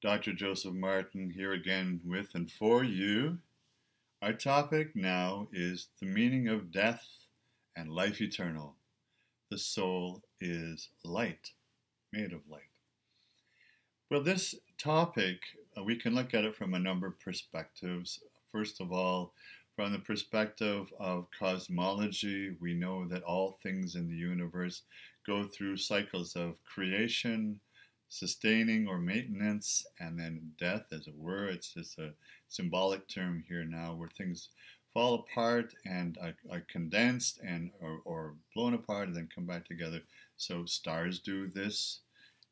Dr. Joseph Martin here again with and for you. Our topic now is the meaning of death and life eternal. The soul is light, made of light. Well, this topic, we can look at it from a number of perspectives. First of all, from the perspective of cosmology, we know that all things in the universe go through cycles of creation, sustaining or maintenance, and then death, as it were. It's just a symbolic term here now where things fall apart and are condensed and or blown apart and then come back together. So stars do this,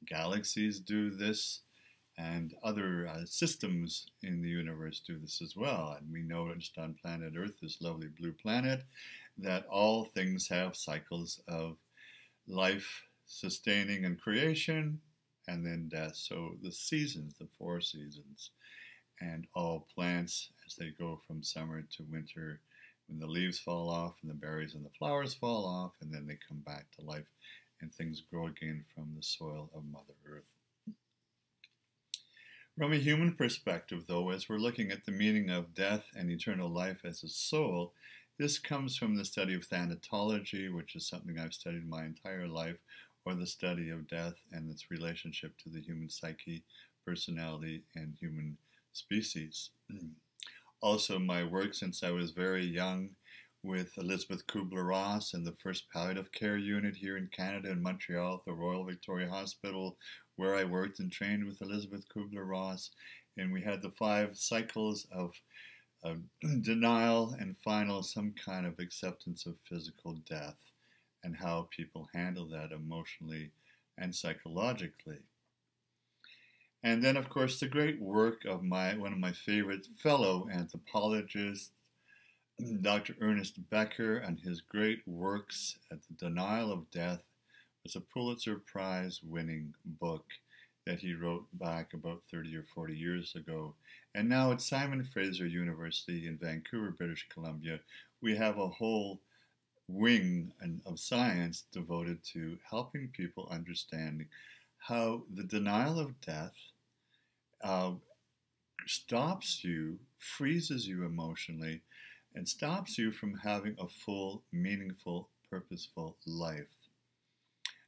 galaxies do this, and other systems in the universe do this as well. And we know just on planet Earth, this lovely blue planet, that all things have cycles of life sustaining and creation, and then death. So the seasons, the four seasons, and all plants as they go from summer to winter, when the leaves fall off and the berries and the flowers fall off, and then they come back to life and things grow again from the soil of Mother Earth. From a human perspective, though, as we're looking at the meaning of death and eternal life as a soul, this comes from the study of thanatology, which is something I've studied my entire life, or the study of death and its relationship to the human psyche, personality, and human species. Also, my work since I was very young with Elizabeth Kubler-Ross and the first palliative care unit here in Canada in Montreal at the Royal Victoria Hospital, where I worked and trained with Elizabeth Kubler-Ross. And we had the 5 cycles of denial and final some kind of acceptance of physical death and how people handle that emotionally and psychologically. And then, of course, the great work of one of my favorite fellow anthropologists, Dr. Ernest Becker, and his great works at the Denial of Death was a Pulitzer Prize winning book that he wrote back about 30 or 40 years ago. And now at Simon Fraser University in Vancouver, British Columbia, we have a whole wing of science devoted to helping people understand how the denial of death stops you, freezes you emotionally, and stops you from having a full, meaningful, purposeful life.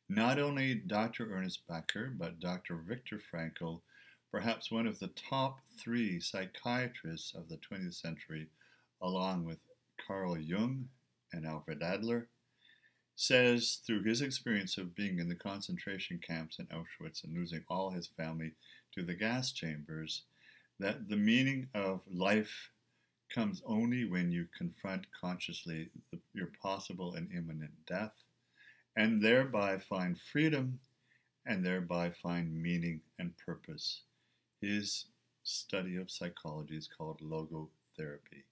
Not only Dr. Ernest Becker, but Dr. Viktor Frankl, perhaps one of the top 3 psychiatrists of the 20th century, along with Carl Jung and Alfred Adler, says through his experience of being in the concentration camps in Auschwitz and losing all his family to the gas chambers, that the meaning of life comes only when you confront consciously your possible and imminent death, and thereby find freedom, and thereby find meaning and purpose. His study of psychology is called logotherapy,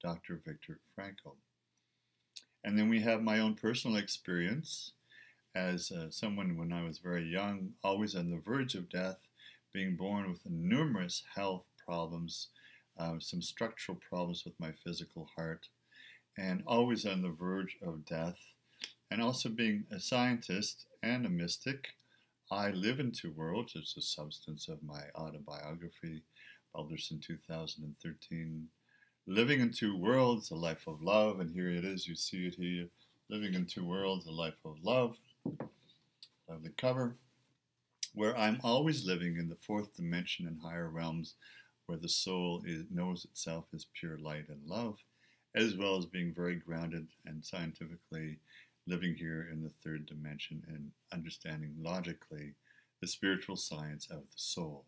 Dr. Viktor Frankl. And then we have my own personal experience as someone when I was very young, always on the verge of death, being born with numerous health problems, some structural problems with my physical heart, and always on the verge of death. And also being a scientist and a mystic, I Live in Two Worlds. It's the substance of my autobiography, published in 2013. Living in Two Worlds, A Life of Love. And here it is, you see it here. Living in Two Worlds, A Life of Love. Lovely cover. Where I'm always living in the 4th dimension and higher realms, where the soul knows itself as pure light and love, as well as being very grounded and scientifically living here in the 3rd dimension and understanding logically the spiritual science of the soul.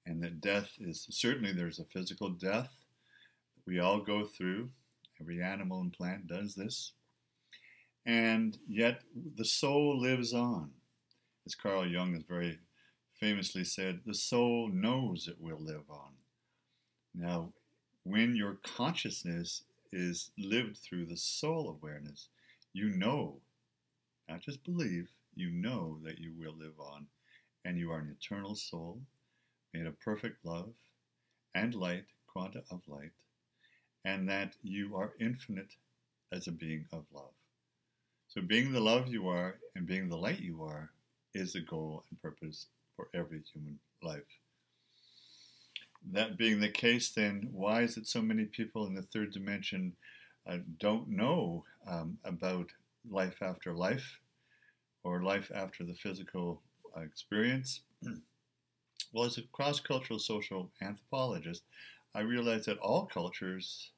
And that death is, certainly there's a physical death that we all go through. Every animal and plant does this. And yet the soul lives on. As Carl Jung has very famously said, the soul knows it will live on. Now, when your consciousness is lived through the soul awareness, you know, not just believe, you know that you will live on, and you are an eternal soul made of perfect love and light, quanta of light, and that you are infinite as a being of love. So being the love you are and being the light you are is the goal and purpose for every human life. that being the case, then why is it so many people in the third dimension don't know about life after life or life after the physical experience? Well, as a cross-cultural social anthropologist, I realize that all cultures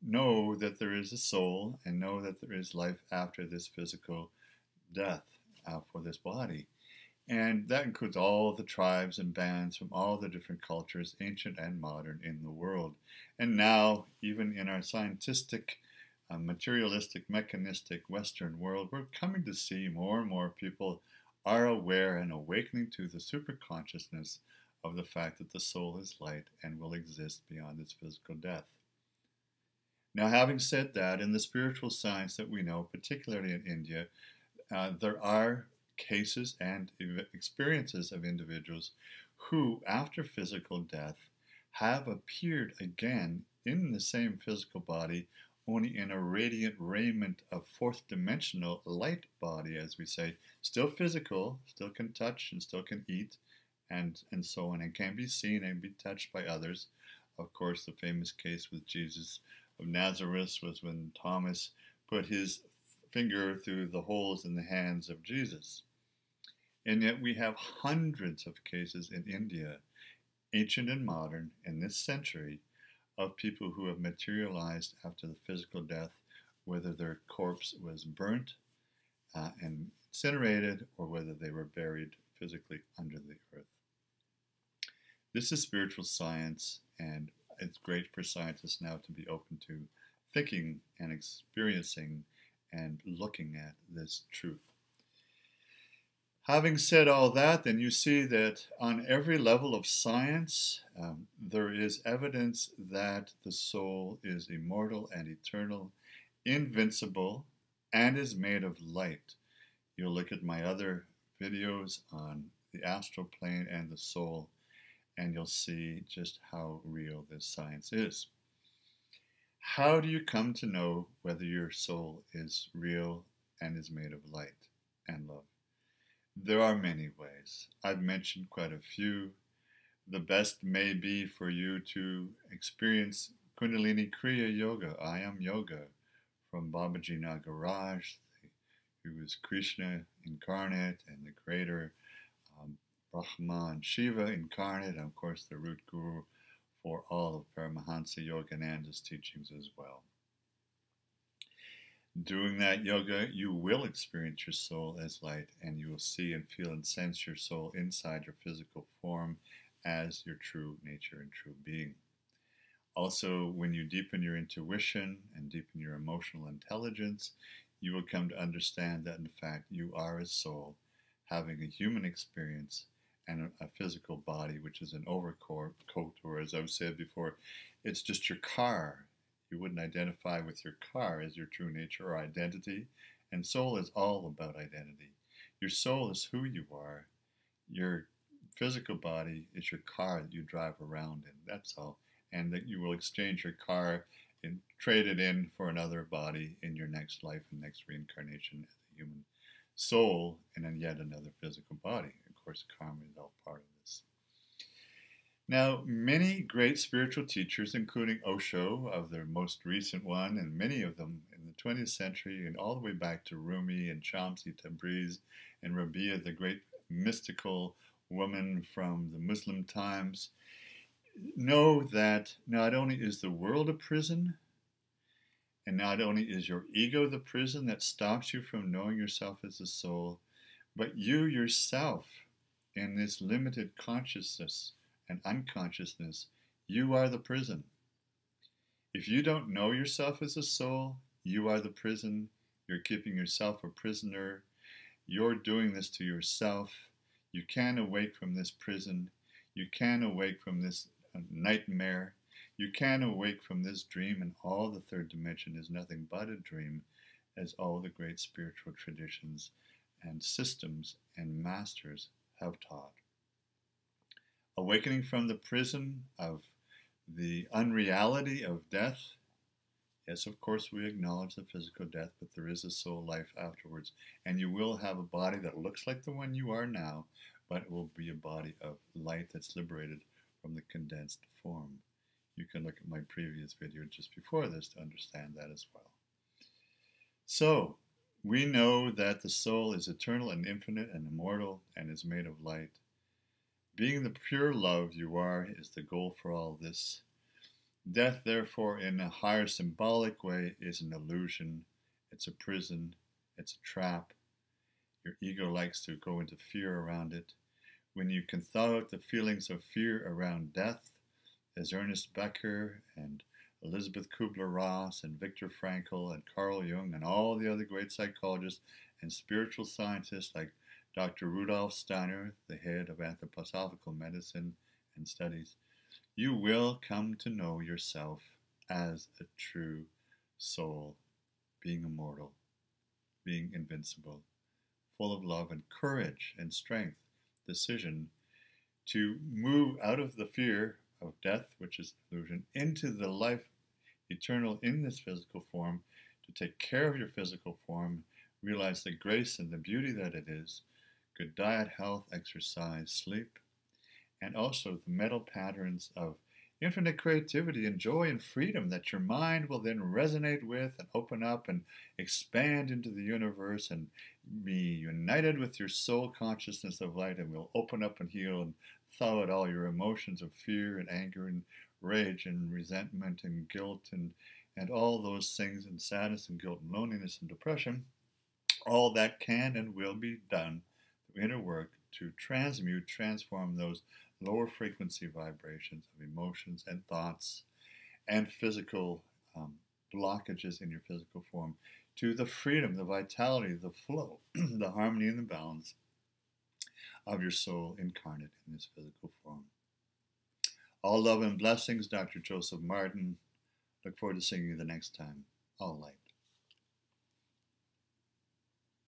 know that there is a soul and know that there is life after this physical death for this body. And that includes all the tribes and bands from all the different cultures, ancient and modern, in the world. And now, even in our scientific, materialistic, mechanistic Western world, we're coming to see more and more people are aware and awakening to the superconsciousness of the fact that the soul is light and will exist beyond its physical death. Now, having said that, in the spiritual science that we know, particularly in India, there are cases and experiences of individuals who, after physical death, have appeared again in the same physical body, only in a radiant raiment of fourth dimensional light body, as we say, still physical, still can touch and still can eat, and so on, and can be seen and be touched by others. Of course, the famous case with Jesus of Nazareth was when Thomas put his finger through the holes in the hands of Jesus. And yet we have hundreds of cases in India, ancient and modern, in this century, of people who have materialized after the physical death, whether their corpse was burnt and incinerated, or whether they were buried physically under the earth. This is spiritual science, and it's great for scientists now to be open to thinking and experiencing and looking at this truth. Having said all that, then you see that on every level of science, there is evidence that the soul is immortal and eternal, invincible, and is made of light. You'll look at my other videos on the astral plane and the soul, and you'll see just how real this science is. How do you come to know whether your soul is real and is made of light and love? There are many ways. I've mentioned quite a few. The best may be for you to experience Kundalini Kriya Yoga, I Am Yoga, from Babaji Nagaraj, who is Krishna incarnate and the creator, Brahma and Shiva incarnate, and of course the root guru for all of Paramahansa Yogananda's teachings as well. Doing that yoga, you will experience your soul as light, and you will see and feel and sense your soul inside your physical form as your true nature and true being. Also, when you deepen your intuition and deepen your emotional intelligence, you will come to understand that in fact you are a soul having a human experience and a physical body, which is an overcoat, or as I've said before, it's just your car. You wouldn't identify with your car as your true nature or identity, and soul is all about identity. Your soul is who you are. Your physical body is your car that you drive around in, that's all. And that you will exchange your car and trade it in for another body in your next life and next reincarnation as a human soul and then yet another physical body. Of course, karma is all part of this. Now, many great spiritual teachers, including Osho, of the most recent one, and many of them in the 20th century, and all the way back to Rumi and Shamsi Tabriz and Rabia, the great mystical woman from the Muslim times, know that not only is the world a prison, and not only is your ego the prison that stops you from knowing yourself as a soul, but you yourself, in this limited consciousness and unconsciousness, you are the prison. If you don't know yourself as a soul, you are the prison. You're keeping yourself a prisoner. You're doing this to yourself. You can't awake from this prison. You can't awake from this nightmare. You can't awake from this dream, and all the third dimension is nothing but a dream, as all the great spiritual traditions and systems and masters have taught. Awakening from the prison of the unreality of death. Yes, of course, we acknowledge the physical death, but there is a soul life afterwards. And you will have a body that looks like the one you are now, but it will be a body of light that's liberated from the condensed form. You can look at my previous video just before this to understand that as well. So, we know that the soul is eternal and infinite and immortal and is made of light. Being the pure love you are is the goal for all this. Death, therefore, in a higher symbolic way, is an illusion. It's a prison. It's a trap. Your ego likes to go into fear around it. When you can thaw out the feelings of fear around death, as Ernest Becker and Elizabeth Kubler-Ross and Viktor Frankl and Carl Jung and all the other great psychologists and spiritual scientists like Dr. Rudolf Steiner, the head of anthroposophical medicine and studies, you will come to know yourself as a true soul, being immortal, being invincible, full of love and courage and strength, decision to move out of the fear of death, which is illusion, into the life eternal in this physical form, to take care of your physical form, realize the grace and the beauty that it is, good diet, health, exercise, sleep, and also the mental patterns of infinite creativity and joy and freedom that your mind will then resonate with and open up and expand into the universe and be united with your soul consciousness of light, and will open up and heal and thaw out all your emotions of fear and anger and rage and resentment and guilt and all those things, and sadness and guilt and loneliness and depression. All that can and will be done through inner work to transmute, transform those lower frequency vibrations of emotions and thoughts and physical blockages in your physical form to the freedom, the vitality, the flow, the harmony and the balance of your soul incarnate in this physical form. All love and blessings, Dr. Joseph Martin. Look forward to seeing you the next time. All light.